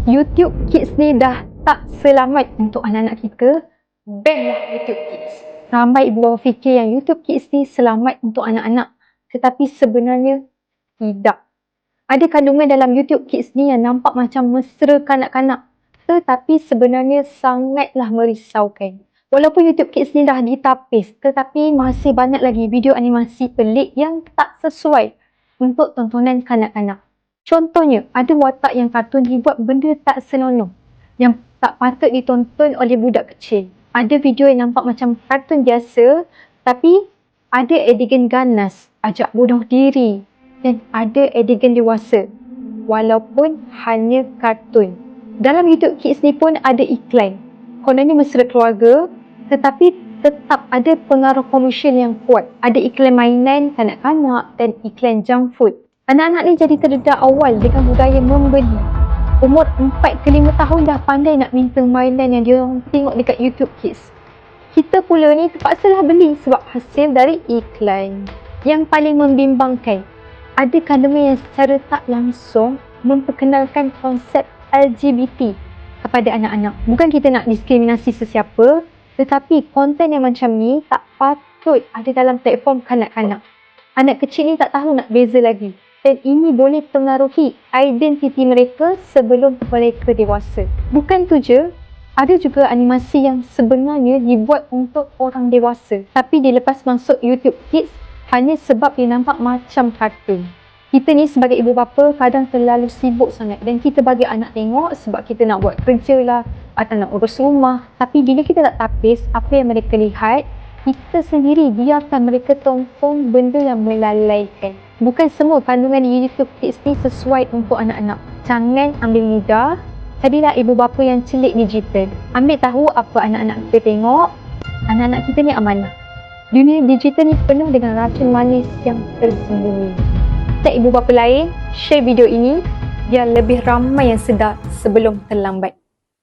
YouTube Kids ni dah tak selamat untuk anak-anak kita. Ban lah YouTube Kids. Ramai ibu bapa fikir yang YouTube Kids ni selamat untuk anak-anak. Tetapi sebenarnya tidak. Ada kandungan dalam YouTube Kids ni yang nampak macam mesra kanak-kanak. Tetapi sebenarnya sangatlah merisaukan. Walaupun YouTube Kids ni dah ditapis, tetapi masih banyak lagi video animasi pelik yang tak sesuai untuk tontonan kanak-kanak. Contohnya, ada watak yang kartun dibuat benda tak senonoh yang tak patut ditonton oleh budak kecil. Ada video yang nampak macam kartun biasa, tapi ada adegan ganas, ajak bunuh diri dan ada adegan dewasa. Walaupun hanya kartun. Dalam YouTube Kids ni pun ada iklan. Kononnya mesra keluarga, tetapi tetap ada pengaruh komersial yang kuat. Ada iklan mainan kanak-kanak dan iklan junk food. Anak-anak ni jadi terdedah awal dengan budaya membeli. Umur 4 ke 5 tahun dah pandai nak minta mainan yang dia orang tengok dekat YouTube Kids. Kita pula ni terpaksalah beli sebab hasil dari iklan. Yang paling membimbangkan, ada kandungan yang secara tak langsung memperkenalkan konsep LGBT kepada anak-anak. Bukan kita nak diskriminasi sesiapa, tetapi konten yang macam ni tak patut ada dalam platform kanak-kanak. Anak kecil ni tak tahu nak beza lagi. Dan ini boleh pengaruhi identiti mereka sebelum mereka dewasa. Bukan tu je, ada juga animasi yang sebenarnya dibuat untuk orang dewasa. Tapi dilepas masuk YouTube Kids hanya sebab dia nampak macam kartun. Kita ni sebagai ibu bapa kadang terlalu sibuk sangat dan kita bagi anak tengok sebab kita nak buat kerja lah atau nak urus rumah. Tapi bila kita tak tapis apa yang mereka lihat, kita sendiri biarkan mereka tonton benda yang melalaikan. Bukan semua kandungan di YouTube Kids ni sesuai untuk anak-anak. Jangan ambil mudah. Jadilah ibu bapa yang celik digital. Ambil tahu apa anak-anak kita tengok. Anak-anak kita ni amanah. Dunia digital ni penuh dengan racun manis yang tersembunyi. Tag ibu bapa lain, share video ini biar lebih ramai yang sedar sebelum terlambat.